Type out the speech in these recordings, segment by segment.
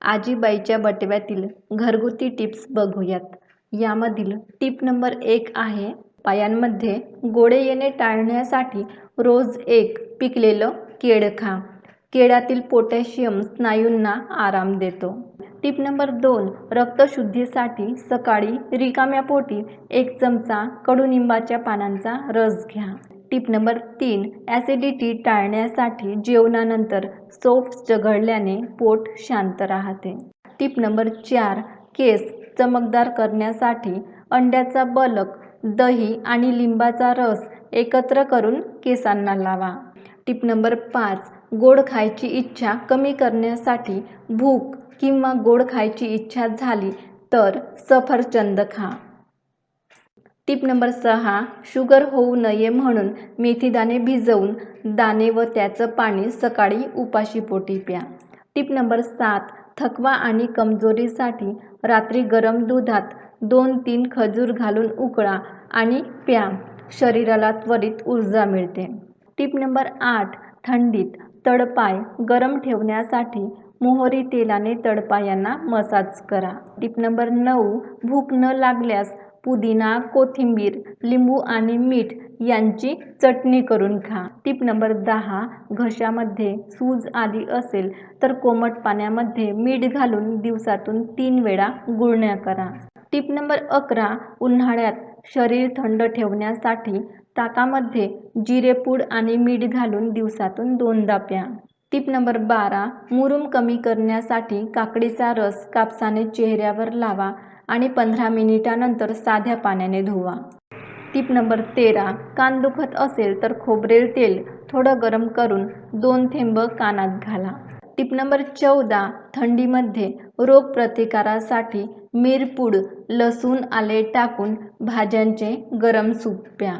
आजीबाईच्या बटव्यातील घरगुती टिप्स बघूयात। यामधील टिप नंबर 1 आहे, पायांमध्ये गोळे येणे टाळण्यासाठी रोज एक पिकलेलं केळ खा। केळ्यातील पोटॅशियम स्नायूंना आराम देतो। टिप नंबर 2, रक्तशुद्धीसाठी सकाळी रिकाम्या पोटी 1 चमचा कडुनिंबाच्या पानांचा रस घ्या। टिप नंबर 3, ॲसिडिटी टाळण्यासाठी जेवणानंतर सौंफ चघळल्याने पोट शांत राहते। टिप नंबर 4, केस चमकदार करण्यासाठी अंड्याचा बलक, दही आणि लिंबाचा रस एकत्र करून केसांना लावा। टिप नंबर 5, गोड खायची इच्छा कमी करण्यासाठी भूक किंवा गोड खायची इच्छा झाली तर सफरचंद खा। टिप नंबर 6, शुगर होऊ नये म्हणून मेथीदाणे भिजवून दाणे व त्याचं पाणी सकाळी उपाशीपोटी प्या। टिप नंबर 7, थकवा आणि कमजोरीसाठी रात्री गरम दुधात 2-3 खजूर घालून उकळा आणि प्या, शरीराला त्वरित ऊर्जा मिळते। टिप नंबर 8, थंडीत तळपाय गरम ठेवण्यासाठी मोहरी तेलाने तळपायांना मसाज करा। टिप नंबर 9, भूक न लागल्यास पुदिना, कोथिंबीर, लिंबू आणि मीठ यांची चटणी करून खा। टिप नंबर 10, घशामध्ये सूज आली असेल तर कोमट पाण्यामध्ये मीठ घालून दिवसातून 3 वेळा गुळण्या करा। टिप नंबर 11, उन्हाळ्यात शरीर थंड ठेवण्यासाठी ताकामध्ये जिरेपूड आणि मीठ घालून दिवसातून 2दा प्या। टिप नंबर 12, मुरूम कमी करण्यासाठी काकडीचा रस कापसाने चेहऱ्यावर लावा आणि 15 मिनिटांनंतर साध्या पाण्याने धुवा। टिप नंबर 13, कान दुखत असेल तर खोबरेल तेल थोडं गरम करून 2 थेंब कानात घाला। टिप नंबर 14, थंडीमध्ये रोगप्रतिकारासाठी मिरपूड, लसूण, आले टाकून भाज्यांचे गरम सूप प्या।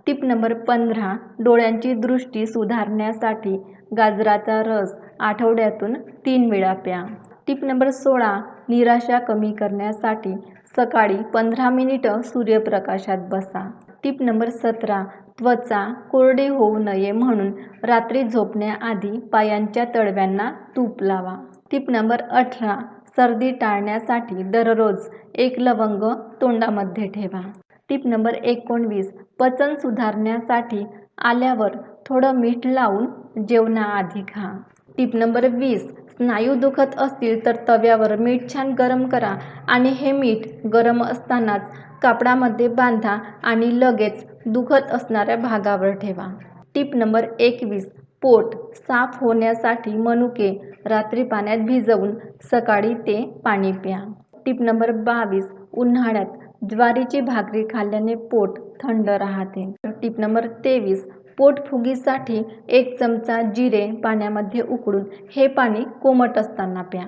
टिप नंबर 15, डोळ्यांची दृष्टी सुधारण्यासाठी गाजराचा रस आठवड्यातून 3 वेळा प्या। टिप नंबर 16, निराशा कमी करण्यासाठी सकाळी 15 मिनिटं सूर्यप्रकाशात बसा। टिप नंबर 17, त्वचा कोरडी होऊ नये म्हणून रात्री झोपण्याआधी पायांच्या तळव्यांना तूप लावा। टिप नंबर 18, सर्दी टाळण्यासाठी दररोज 1 लवंग तोंडामध्ये ठेवा। टिप नंबर 19, पचन सुधारण्यासाठी आल्यावर थोडं मीठ लावून जेवणाआधी खा। टिप नंबर 20, स्नायू दुखत असतील तर तव्यावर मीठ छान गरम करा आणि हे मीठ गरम असतानाच कापडामध्ये बांधा आणि लगेच दुखत असणाऱ्या भागावर ठेवा। टिप नंबर 21, पोट साफ होण्यासाठी मनुके रात्री पाण्यात भिजवून सकाळी ते पाणी प्या। टिप नंबर 22, उन्हाळ्यात ज्वारीची भाकरी खाल्ल्याने पोट थंड राहते। टिप नंबर 23, पोटफुगीसाठी 1 चमचा जिरे पाण्यामध्ये उकळून हे पाणी कोमट असताना प्या।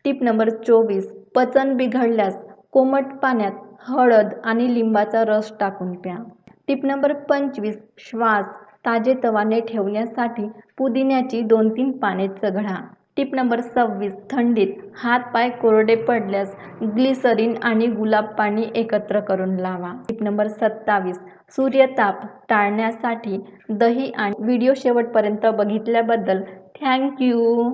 टिप नंबर 24, पचन बिघडल्यास कोमट पाण्यात हळद आणि लिंबाचा रस टाकून प्या। टिप नंबर 25, श्वास ताजेतवाने ठेवण्यासाठी पुदिन्याची 2-3 पाने चघळा। टिप नंबर 26, थंडीत हात पाय कोरडे पडल्यास ग्लिसरीन आणि गुलाब पाणी एकत्र करून लावा। टिप नंबर 27, सूर्यताप टाळण्यासाठी दही आणि व्हिडिओ शेवटपर्यंत बघितल्याबद्दल थँक यू।